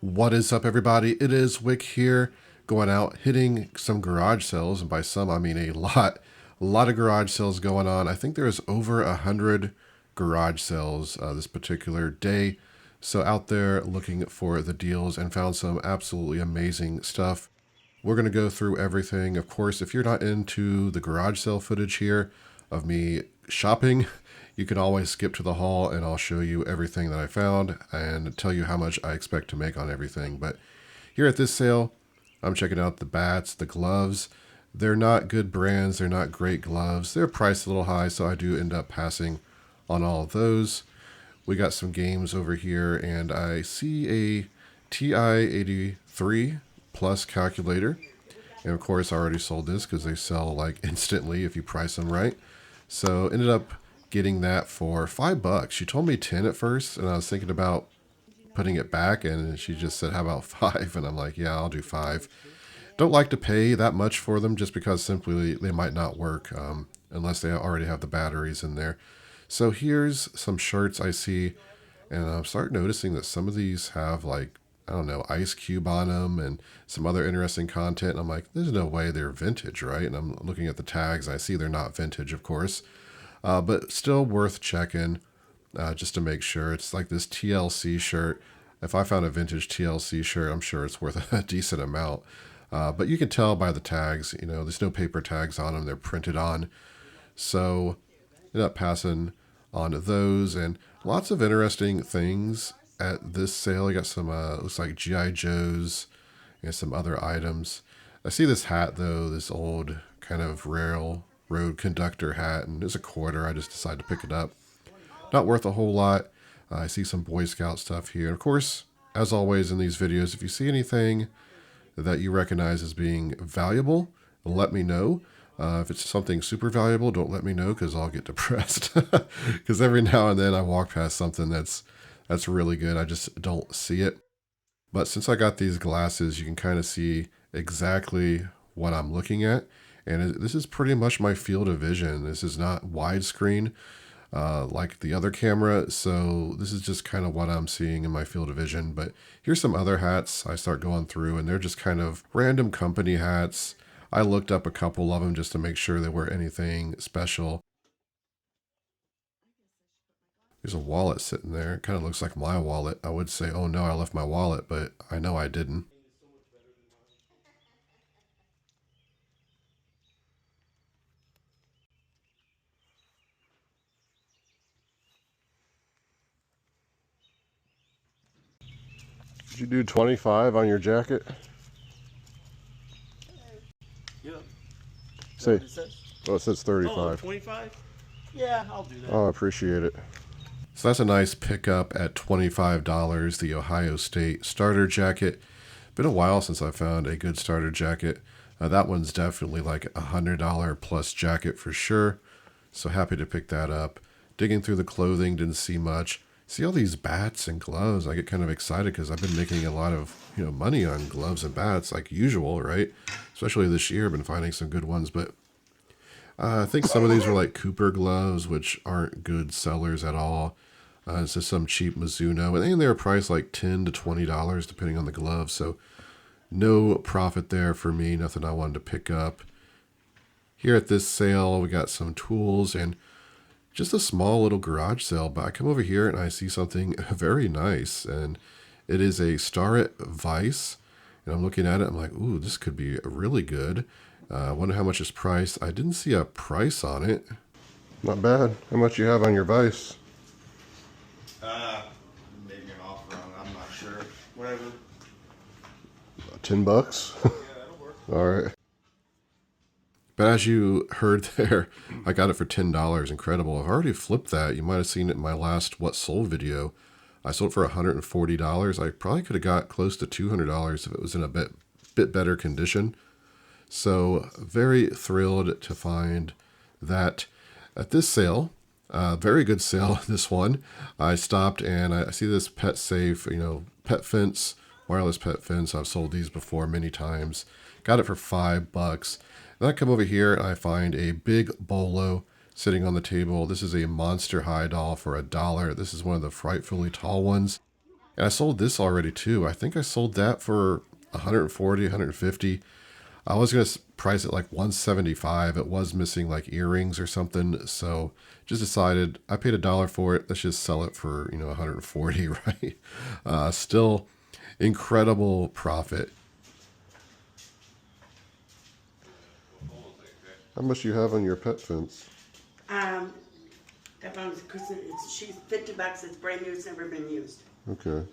What is up, everybody? It is Wick here, going out hitting some garage sales, and by some I mean a lot of garage sales going on. I think there's over 100 garage sales this particular day. So out there looking for the deals and found some absolutely amazing stuff. We're going to go through everything. Of course, if you're not into the garage sale footage here of me shopping, you can always skip to the haul and I'll show you everything that I found and tell you how much I expect to make on everything. But here at this sale, I'm checking out the bats, the gloves. They're not good brands. They're not great gloves. They're priced a little high, so I do end up passing on all of those. We got some games over here, and I see a TI-83 Plus calculator. And of course, I already sold this because they sell like instantly if you price them right. So ended up getting that for $5. She told me 10 at first, and I was thinking about putting it back, and she just said, how about 5? And I'm like, yeah, I'll do 5. Don't like to pay that much for them just because simply they might not work unless they already have the batteries in there. So here's some shirts I see, and I'm starting noticing that some of these have like, I don't know, Ice Cube on them and some other interesting content. And I'm like, there's no way they're vintage, right? And I'm looking at the tags. I see they're not vintage, of course, but still worth checking just to make sure. It's like this TLC shirt. If I found a vintage TLC shirt, I'm sure it's worth a decent amount. But you can tell by the tags, you know, there's no paper tags on them. They're printed on. So ended up passing on those and lots of interesting things at this sale. I got some, looks like G.I. Joes and some other items. I see this hat though, this old kind of railroad conductor hat, and it's a quarter. I just decided to pick it up. Not worth a whole lot. I see some Boy Scout stuff here. And of course, as always in these videos, if you see anything that you recognize as being valuable, let me know. If it's something super valuable, don't let me know because I'll get depressed. Because every now and then I walk past something that's really good. I just don't see it. But since I got these glasses, you can kind of see exactly what I'm looking at. And this is pretty much my field of vision. This is not widescreen like the other camera. So this is just kind of what I'm seeing in my field of vision. But here's some other hats I start going through, and they're just kind of random company hats. I looked up a couple of them just to make sure they were anything special. There's a wallet sitting there. It kind of looks like my wallet. I would say, oh no, I left my wallet, but I know I didn't. Did you do 25 on your jacket? Yeah. Say, What it says? oh, it says 35. Oh, 25? Yeah, I'll do that. Oh, I appreciate it. So that's a nice pickup at $25, the Ohio State starter jacket. Been a while since I found a good starter jacket. That one's definitely like a $100 plus jacket for sure. So happy to pick that up. Digging through the clothing, didn't see much. See all these bats and gloves. I get kind of excited because I've been making a lot of money on gloves and bats like usual, right? Especially this year, I've been finding some good ones. But I think some of these are like Cooper gloves, which aren't good sellers at all. It's just some cheap Mizuno, and they're priced like $10 to $20 depending on the glove. So no profit there for me. Nothing I wanted to pick up. Here at this sale, we got some tools and just a small little garage sale. But I come over here and I see something very nice, and it is a Starrett vise. And I'm looking at it. I'm like, ooh, this could be really good. I wonder how much it's priced. I didn't see a price on it. Not bad. How much you have on your vise? Maybe an offer on, I'm not sure. Whatever. $10? Yeah, that'll work. All right. But as you heard there, I got it for $10. Incredible. I've already flipped that. You might have seen it in my last What Sold video. I sold it for $140. I probably could have got close to $200 if it was in a bit better condition. So very thrilled to find that at this sale. Very good sale, this one. I stopped and I see this pet safe, pet fence, wireless pet fence. I've sold these before many times. Got it for $5. Then I come over here and I find a big bolo sitting on the table. This is a Monster High doll for $1. This is one of the frightfully tall ones. And I sold this already too. I think I sold that for 140, 150. I was going to price it like 175. It was missing like earrings or something. So just decided I paid $1 for it. Let's just sell it for, 140, right? Still incredible profit. How much do you have on your pet fence? That one's she's $50. It's brand new. It's never been used. Okay.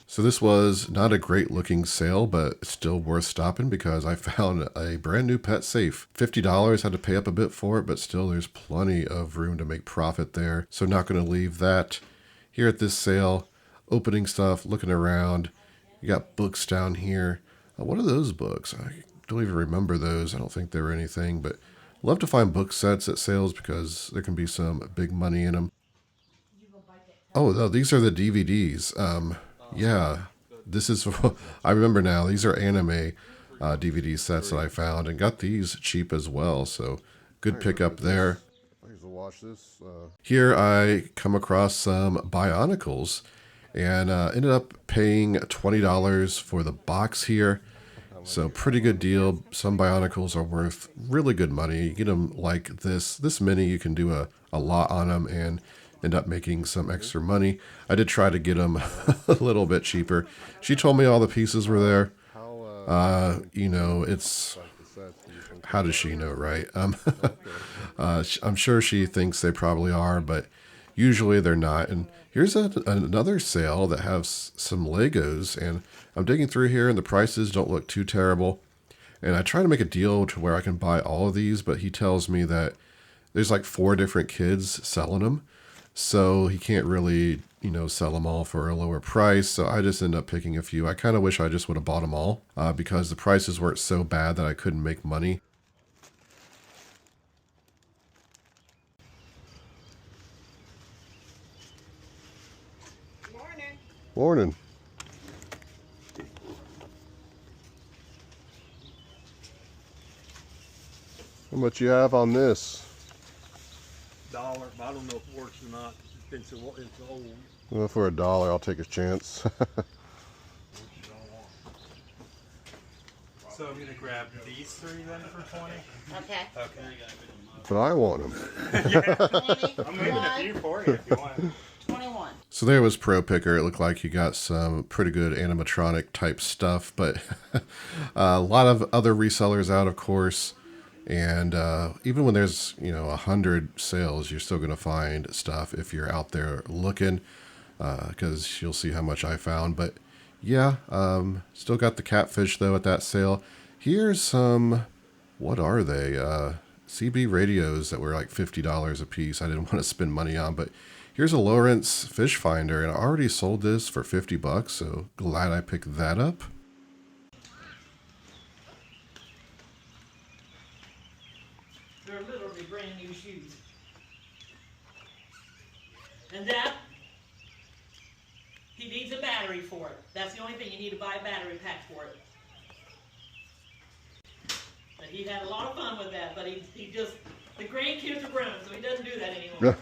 So this was not a great looking sale, but still worth stopping because I found a brand new pet safe. $50, had to pay up a bit for it, but still there's plenty of room to make profit there. So not going to leave that. Here at this sale, opening stuff, looking around. You got books down here. What are those books? I don't even remember those. I don't think they were anything, but love to find book sets at sales because there can be some big money in them. Oh, no, these are the DVDs. Yeah, this is, I remember now, these are anime DVD sets that I found and got these cheap as well. So good pickup there. I used to watch this. Here I come across some Bionicles and ended up paying $20 for the box here. So pretty good deal. Some Bionicles are worth really good money. You get them like this many, you can do a lot on them and end up making some extra money. I did try to get them a little bit cheaper. She told me all the pieces were there. It's, how does she know, right? I'm sure she thinks they probably are, but usually they're not. And here's another sale that has some Legos, and I'm digging through here and the prices don't look too terrible. And I try to make a deal to where I can buy all of these, but he tells me that there's like 4 different kids selling them. So he can't really, sell them all for a lower price. So I just end up picking a few. I kind of wish I just would have bought them all because the prices weren't so bad that I couldn't make money. Morning. Morning. How much you have on this? $1, but I don't know if it works or not. It's old. Well, for $1, I'll take a chance. So I'm gonna grab these 3 then for 20. Okay. Okay. But I want them. 20, I'm leaving a few for you if you want. 21. So there was Pro Picker. It looked like you got some pretty good animatronic type stuff, but a lot of other resellers out, of course. And even when there's 100 sales, you're still going to find stuff if you're out there looking, because you'll see how much I found. But yeah, still got the catfish though at that sale. Here's some, what are they? CB radios that were like $50 a piece. I didn't want to spend money on, but here's a Lawrence fish finder, and I already sold this for $50, so glad I picked that up. They're literally brand new shoes. And that, he needs a battery for it. That's the only thing, you need to buy a battery pack for it. But he had a lot of fun with that, but he just, the grandkids are grown, so he doesn't do that anymore.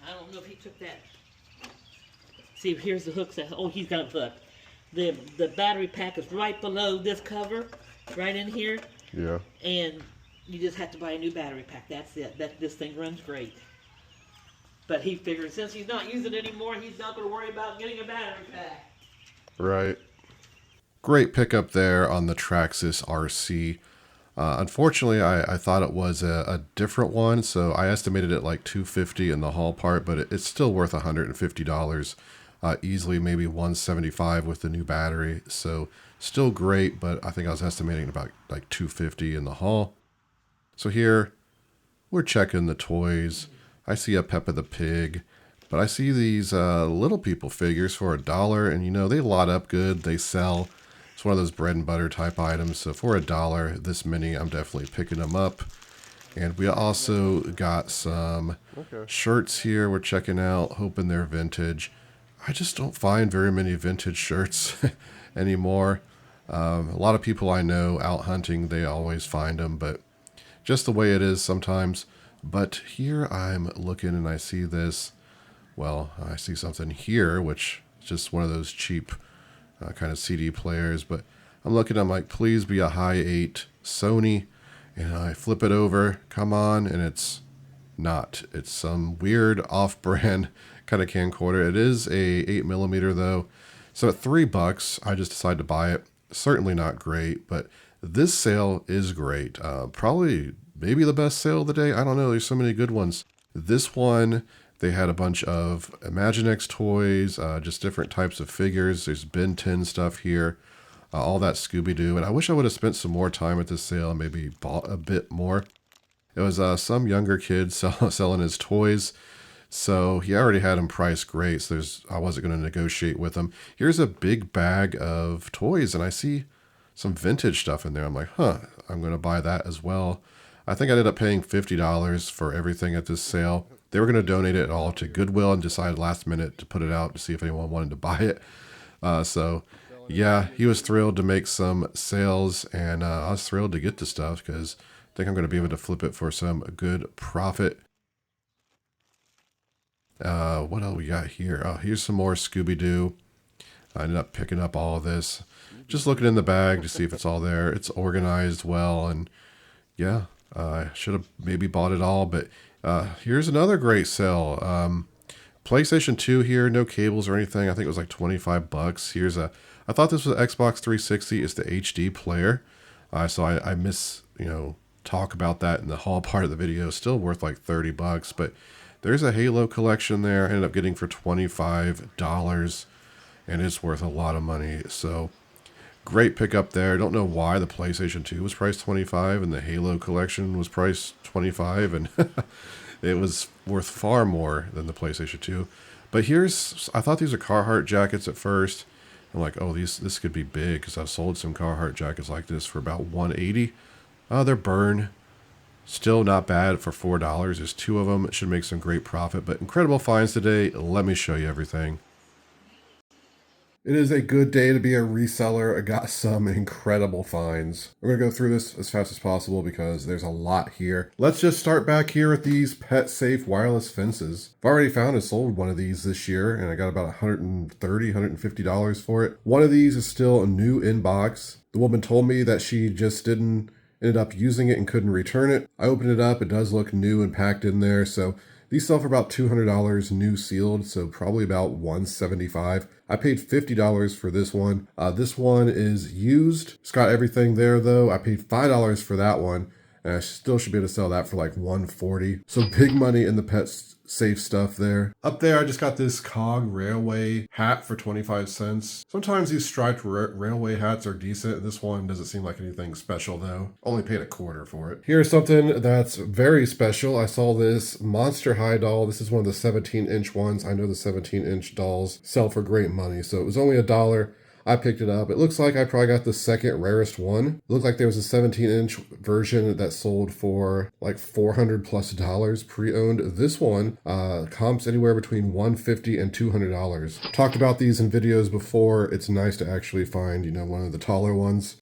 I don't know if he took that. See, here's the hooks. Oh, he's got a hook. The battery pack is right below this cover, right in here, Yeah. and you just have to buy a new battery pack. That's it. This thing runs great. But he figured since he's not using it anymore, he's not going to worry about getting a battery pack. Right. Great pickup there on the Traxxas RC. Unfortunately, I thought it was a different one, so I estimated it like $250 in the haul part, but it's still worth $150. Easily maybe $175 with the new battery. So still great, but I think I was estimating about like $250 in the haul. So here we're checking the toys. I see a Peppa the Pig, but I see these little people figures for $1, and they lot up good. They sell. It's one of those bread and butter type items. So for $1, this many, I'm definitely picking them up. And we also got some shirts here we're checking out, hoping they're vintage. I just don't find very many vintage shirts anymore. A lot of people I know out hunting, they always find them, but just the way it is sometimes, But here I'm looking and I see this. Well, I see something here, which is just one of those cheap kind of CD players. But I'm looking, I'm like, please be a high 8 Sony. And I flip it over, come on, and it's not. It's some weird off-brand kind of camcorder. It is a 8mm though. So at $3, I just decided to buy it. Certainly not great, but this sale is great. Probably maybe the best sale of the day. I don't know. There's so many good ones. This one, they had a bunch of Imaginext toys, just different types of figures. There's Ben 10 stuff here, all that Scooby-Doo. And I wish I would have spent some more time at this sale and maybe bought a bit more. It was some younger kid selling his toys. So he already had them priced great. So I wasn't going to negotiate with him. Here's a big bag of toys. And I see some vintage stuff in there. I'm like, huh, I'm going to buy that as well. I think I ended up paying $50 for everything at this sale. They were going to donate it all to Goodwill and decided last minute to put it out to see if anyone wanted to buy it. So yeah, he was thrilled to make some sales, and I was thrilled to get the stuff because I think I'm going to be able to flip it for some good profit. What else we got here? Oh, here's some more Scooby-Doo. I ended up picking up all of this. Just looking in the bag to see if it's all there. It's organized well, and yeah, I should have maybe bought it all, but here's another great sale. PlayStation 2 here, no cables or anything. I think it was like $25. Here's I thought this was an Xbox 360. It's the HD player. So I talk about that in the haul part of the video. Still worth like $30, but there's a Halo collection there. I ended up getting for $25, and it's worth a lot of money. So great pickup there. Don't know why the PlayStation 2 was priced $25 and the Halo collection was priced $25, and it was worth far more than the PlayStation 2. But I thought these were Carhartt jackets at first. I'm like, oh, this could be big because I've sold some Carhartt jackets like this for about $180. They're burned. Still not bad for $4. There's 2 of them. It should make some great profit. But incredible finds today. Let me show you everything. It is a good day to be a reseller. I got some incredible finds. We're going to go through this as fast as possible because there's a lot here. Let's just start back here with these pet safe wireless fences. I've already found and sold one of these this year, and I got about $130, $150 for it. One of these is still a new in box. The woman told me that she just ended up using it and couldn't return it. I opened it up. It does look new and packed in there. So these sell for about $200 new sealed, so probably about $175. I paid $50 for this one. This one is used. It's got everything there though. I paid $5 for that one, and I still should be able to sell that for like $140. So big money in the pet safe stuff there. Up there, I just got this COG railway hat for 25 cents. Sometimes these striped railway hats are decent. This one doesn't seem like anything special though. Only paid $0.25 for it. Here's something that's very special. I saw this Monster High doll. This is one of the 17-inch ones. I know the 17-inch dolls sell for great money, so it was only $1. I picked it up. It looks like I probably got the second rarest one. It looked like there was a 17-inch version that sold for like $400+ pre-owned. This one comps anywhere between $150 and $200. Talked about these in videos before. It's nice to actually find, one of the taller ones.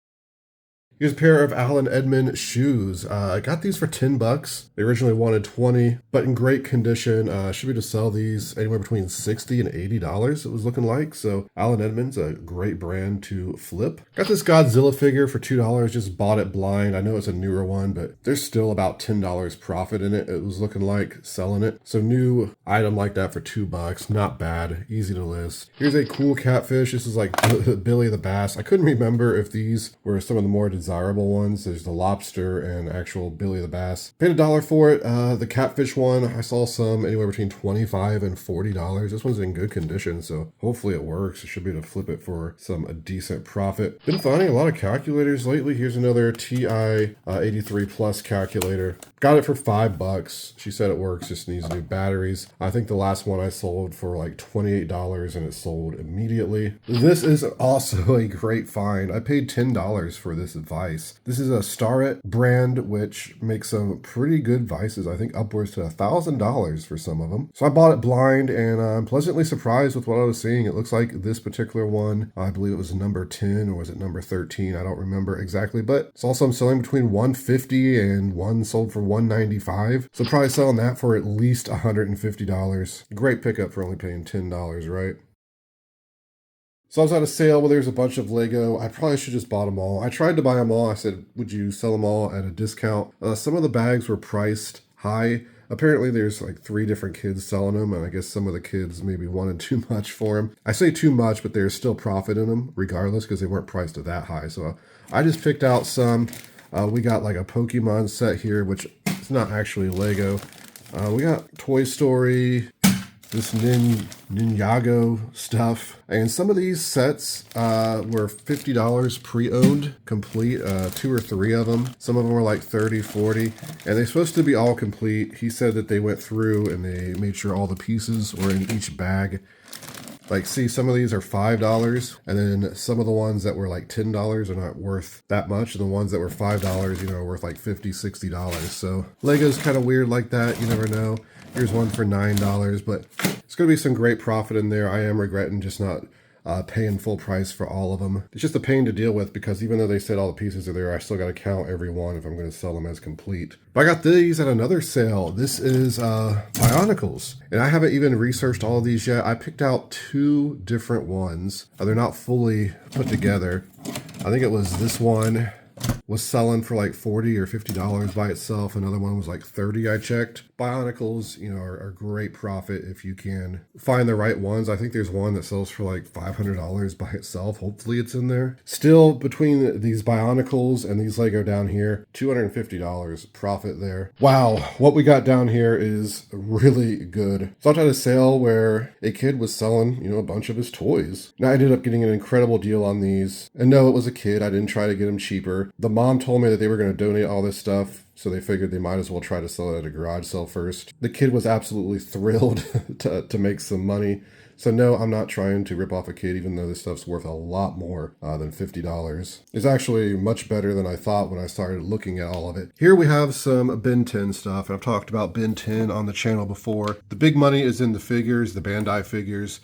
Here's a pair of Allen Edmond shoes. I got these for $10. They originally wanted $20, but in great condition. Should be able to sell these anywhere between $60 and $80, it was looking like. So Allen Edmond's a great brand to flip. Got this Godzilla figure for $2, just bought it blind. I know it's a newer one, but there's still about $10 profit in it. It was looking like selling it. So new item like that for $2, not bad, easy to list. Here's a cool catfish. This is like Billy the Bass. I couldn't remember if these were some of the more desirable ones. There's the lobster and actual Billy the Bass. Paid $1 for it. The catfish one, I saw some anywhere between $25 and $40. This one's in good condition, so hopefully it works. I should be able to flip it for a decent profit. Been finding a lot of calculators lately. Here's another TI 83 Plus calculator. Got it for $5. She said it works, just needs new batteries. I think the last one I sold for like $28 and it sold immediately. This is also a great find. I paid $10 for this vice. This is a Starrett brand, which makes some pretty good vices. I think upwards to $1,000 for some of them. So I bought it blind, and I'm pleasantly surprised with what I was seeing. It looks like this particular one, I believe it was number 10, or was it number 13? I don't remember exactly, but it's also I'm selling between $150 and one sold for $195. So probably selling that for at least $150. Great pickup for only paying $10, right? So I was at a sale where there's a bunch of Lego. I probably should just bought them all. I tried to buy them all. I said, would you sell them all at a discount? Some of the bags were priced high. Apparently there's like 3 different kids selling them, and I guess some of the kids maybe wanted too much for them. I say too much, but there's still profit in them regardless because they weren't priced at that high. So I just picked out some. We got like a Pokemon set here, which is not actually Lego. We got Toy Story, this Ninjago stuff. And some of these sets were $50 pre-owned, complete, 2 or 3 of them. Some of them were like $30, $40, and they're supposed to be all complete. He said that they went through and they made sure all the pieces were in each bag. Like, see, some of these are $5, and then some of the ones that were like $10 are not worth that much, and the ones that were $5, are worth like $50, $60. So Lego's kind of weird like that. You never know. Here's one for $9, but it's going to be some great profit in there. I am regretting just not paying full price for all of them. It's just a pain to deal with because even though they said all the pieces are there, I still got to count every one if I'm going to sell them as complete. But I got these at another sale. This is Bionicles, and I haven't even researched all of these yet. I picked out 2 different ones. They're not fully put together. I think it was this one was selling for like $40 or $50 by itself. Another one was like $30, I checked. Bionicles, are great profit if you can find the right ones. I think there's one that sells for like $500 by itself. Hopefully it's in there. Still, between these Bionicles and these Lego down here, $250 profit there. Wow, what we got down here is really good. So I had a sale where a kid was selling, a bunch of his toys. Now I ended up getting an incredible deal on these. And no, it was a kid. I didn't try to get him cheaper. The mom told me that they were going to donate all this stuff, so they figured they might as well try to sell it at a garage sale first. The kid was absolutely thrilled to make some money. So no, I'm not trying to rip off a kid, even though this stuff's worth a lot more than $50. It's actually much better than I thought when I started looking at all of it. Here we have some Ben 10 stuff. I've talked about Ben 10 on the channel before. The big money is in the figures, the Bandai figures.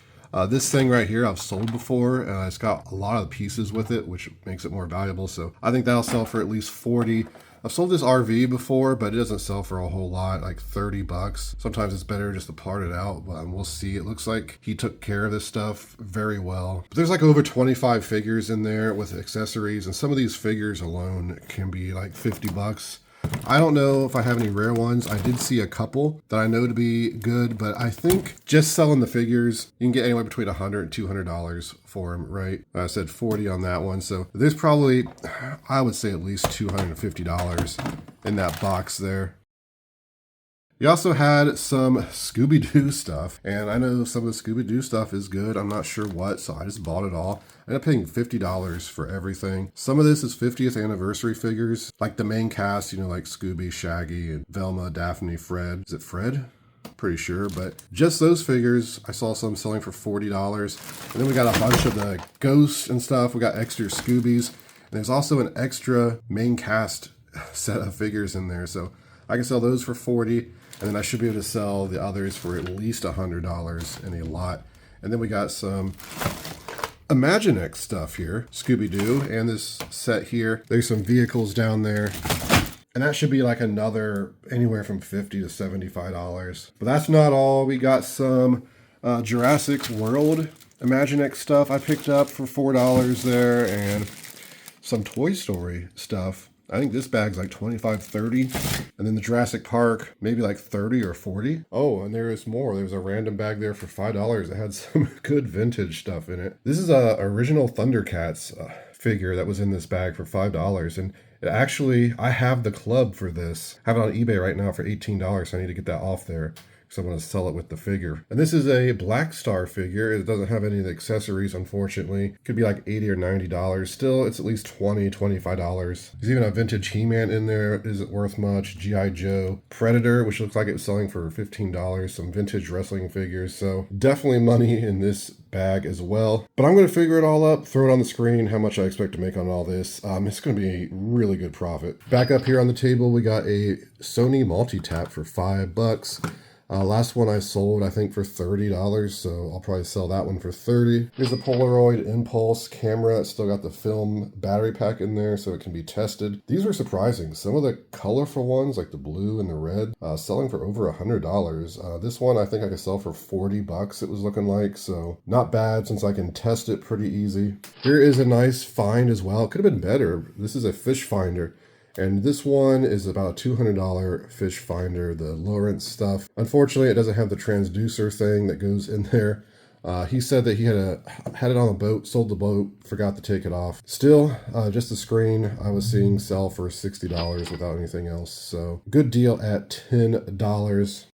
This thing right here I've sold before. It's got a lot of the pieces with it, which makes it more valuable. So I think that'll sell for at least $40. I've sold this RV before, but it doesn't sell for a whole lot, like $30. Sometimes it's better just to part it out, but we'll see. It looks like he took care of this stuff very well. But there's like over 25 figures in there with accessories, and some of these figures alone can be like $50. I don't know if I have any rare ones. I did see a couple that I know to be good, but I think just selling the figures, you can get anywhere between $100 and $200 for them, right? I said 40 on that one. So there's probably, I would say at least $250 in that box there. We also had some Scooby-Doo stuff, and I know some of the Scooby-Doo stuff is good. I'm not sure what, so I just bought it all. I ended up paying $50 for everything. Some of this is 50th anniversary figures, like the main cast, like Scooby, Shaggy, and Velma, Daphne, Fred. Is it Fred? Pretty sure, but just those figures, I saw some selling for $40. And then we got a bunch of the ghosts and stuff. We got extra Scoobies. And there's also an extra main cast set of figures in there, so I can sell those for $40. And then I should be able to sell the others for at least $100 in a lot. And then we got some Imaginext stuff here, Scooby-Doo, and this set here. There's some vehicles down there. And that should be like another anywhere from $50 to $75. But that's not all. We got some Jurassic World Imaginext stuff I picked up for $4 there, and some Toy Story stuff. I think this bag's like $25, $30. And then the Jurassic Park, maybe like $30 or $40. Oh, and there is more. There's a random bag there for $5 that had some good vintage stuff in it. This is a original Thundercats figure that was in this bag for $5. And it actually, I have the club for this. I have it on eBay right now for $18. So I need to get that off there because I'm going to sell it with the figure. And this is a Black Star figure. It doesn't have any of the accessories, unfortunately. Could be like $80 or $90. Still, it's at least $20, $25. There's even a vintage He-Man in there. Isn't worth much. G.I. Joe. Predator, which looks like it was selling for $15. Some vintage wrestling figures. So definitely money in this bag as well. But I'm going to figure it all up, throw it on the screen, how much I expect to make on all this. It's going to be a really good profit. Back up here on the table, we got a Sony multi-tap for $5. Last one I sold, I think, for $30, so I'll probably sell that one for $30. Here's a Polaroid Impulse camera. It's still got the film battery pack in there, so it can be tested. These were surprising. Some of the colorful ones, like the blue and the red, selling for over $100. This one I think I could sell for $40, it was looking like, so not bad since I can test it pretty easy. Here is a nice find as well. It could have been better. This is a fish finder. And this one is about a $200 fish finder, the Lawrence stuff. Unfortunately, it doesn't have the transducer thing that goes in there. He said that he had it on a boat, sold the boat, forgot to take it off. Still, just the screen I was seeing sell for $60 without anything else. So good deal at $10.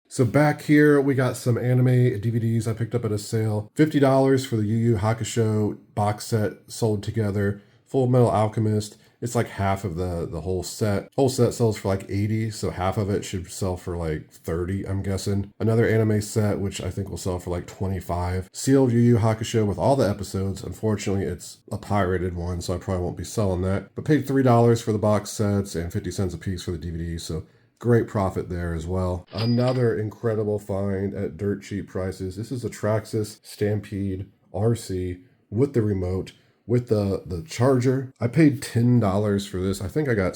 So back here, we got some anime DVDs I picked up at a sale. $50 for the Yu Yu Hakusho box set sold together. Full Metal Alchemist. It's like half of the whole set. Whole set sells for like 80, so half of it should sell for like 30, I'm guessing. Another anime set, which I think will sell for like 25. Sealed Yu Yu Hakusho with all the episodes. Unfortunately, it's a pirated one, so I probably won't be selling that. But paid $3 for the box sets and 50 cents a piece for the DVD, so great profit there as well. Another incredible find at dirt cheap prices. This is a Traxxas Stampede RC with the remote, with the charger. I paid $10 for this. I think I got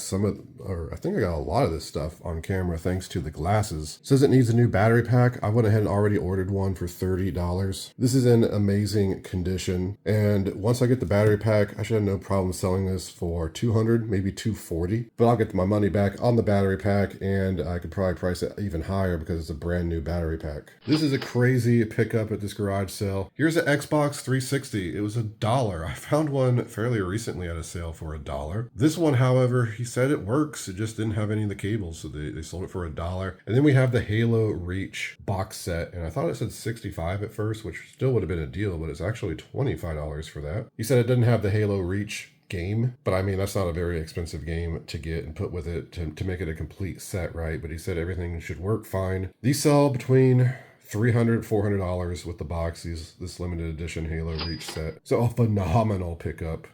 I think I got a lot of this stuff on camera thanks to the glasses. It says it needs a new battery pack. I went ahead and already ordered one for $30. This is in amazing condition. And once I get the battery pack, I should have no problem selling this for $200, maybe $240. But I'll get my money back on the battery pack, and I could probably price it even higher because it's a brand new battery pack. This is a crazy pickup at this garage sale. Here's an Xbox 360. It was $1. I found one fairly recently at a sale for $1. This one, however, he said it works. It just didn't have any of the cables, so they sold it for $1. And then we have the Halo Reach box set, and I thought it said $65 at first, which still would have been a deal, but it's actually $25 for that. He said it didn't have the Halo Reach game, but I mean, that's not a very expensive game to get and put with it to make it a complete set, right? But he said everything should work fine. These sell between $300, $400 with the box, this limited edition Halo Reach set. So a phenomenal pickup.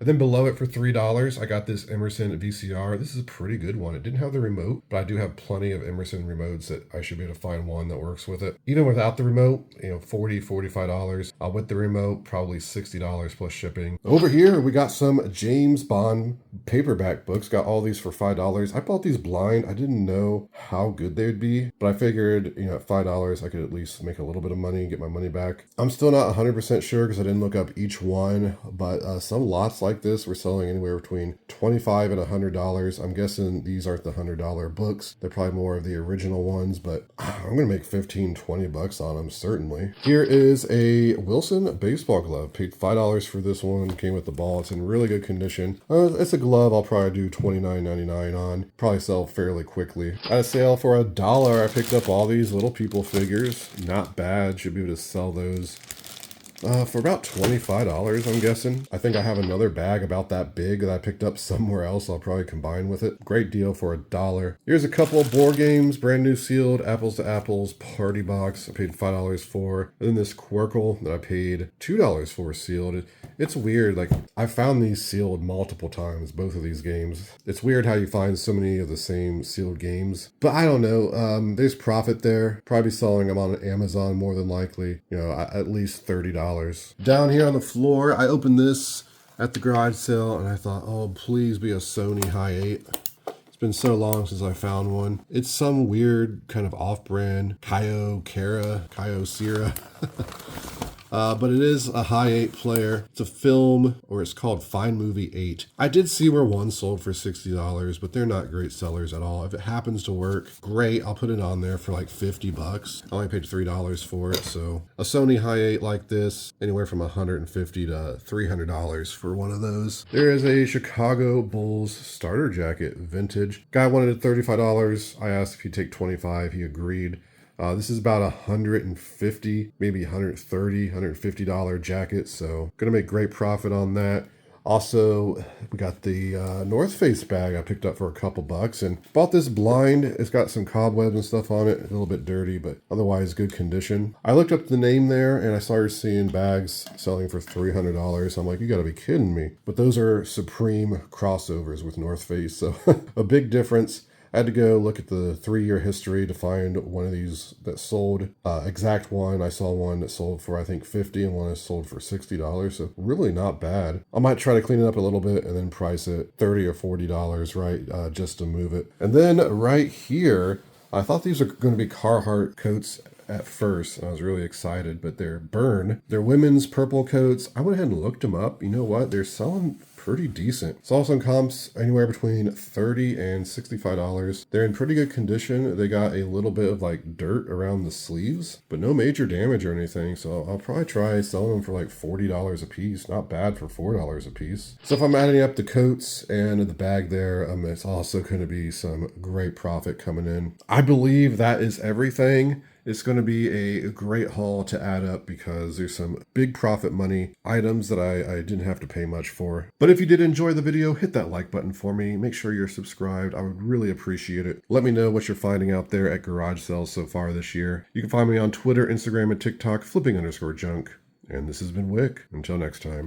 And then below it for $3, I got this Emerson VCR. This is a pretty good one. It didn't have the remote, but I do have plenty of Emerson remotes that I should be able to find one that works with it. Even without the remote, $40, $45. With the remote, probably $60 plus shipping. Over here, we got some James Bond paperback books. Got all these for $5. I bought these blind. I didn't know how good they would be, but I figured, at $5, I could at least make a little bit of money and get my money back. I'm still not 100% sure because I didn't look up each one, but some lots like this were selling anywhere between $25 and $100. I'm guessing these aren't the $100 books. They're probably more of the original ones, but I'm gonna make $15, $20 on them, certainly. Here is a Wilson baseball glove. Paid $5 for this one. Came with the ball. It's in really good condition. It's a glove I'll probably do $29.99 on. Probably sell fairly quickly. At a sale for $1, I picked up all these little people figures. Not bad. Should be able to sell those for about $25, I'm guessing. I think I have another bag about that big that I picked up somewhere else. I'll probably combine with it. Great deal for $1. Here's a couple of board games, brand new sealed, Apples to Apples party box. I paid $5 for. And then this Quirkle that I paid $2 for sealed. It's weird. Like, I found these sealed multiple times, both of these games. It's weird how you find so many of the same sealed games. But I don't know. There's profit there. Probably selling them on Amazon more than likely. At least $30. Down here on the floor, I opened this at the garage sale and I thought, oh, please be a Sony Hi8. It's been so long since I found one. It's some weird kind of off-brand Kyocera. But it is a high 8 player. It's a film, or it's called Fine Movie 8. I did see where one sold for $60, but they're not great sellers at all. If it happens to work, great. I'll put it on there for like $50. I only paid $3 for it. So a Sony high 8 like this, anywhere from $150 to $300 for one of those. There is a Chicago Bulls starter jacket, vintage. Guy wanted $35. I asked if he'd take $25. He agreed. This is about $150, maybe $130, $150 jacket, so gonna make great profit on that. Also, we got the North Face bag I picked up for a couple bucks and bought this blind. It's got some cobwebs and stuff on it, a little bit dirty, but otherwise good condition. I looked up the name there and I started seeing bags selling for $300. I'm like, you gotta be kidding me. But those are Supreme crossovers with North Face, so a big difference. I had to go look at the 3-year history to find one of these that sold. Exact one, I saw one that sold for I think $50 and one that sold for $60, so really not bad. I might try to clean it up a little bit and then price it $30 or $40, right, just to move it. And then right here, I thought these are going to be Carhartt coats at first, and I was really excited, but they're Burn. They're women's purple coats. I went ahead and looked them up. You know what? They're selling pretty decent. Saw some comps anywhere between $30 and $65. They're in pretty good condition. They got a little bit of like dirt around the sleeves, but no major damage or anything. So I'll probably try selling them for like $40 a piece. Not bad for $4 a piece. So if I'm adding up the coats and the bag there, it's also going to be some great profit coming in. I believe that is everything. It's going to be a great haul to add up because there's some big profit money items that I didn't have to pay much for. But if you did enjoy the video, hit that like button for me. Make sure you're subscribed. I would really appreciate it. Let me know what you're finding out there at garage sales so far this year. You can find me on Twitter, Instagram, and TikTok, flipping_junk. And this has been Wick. Until next time.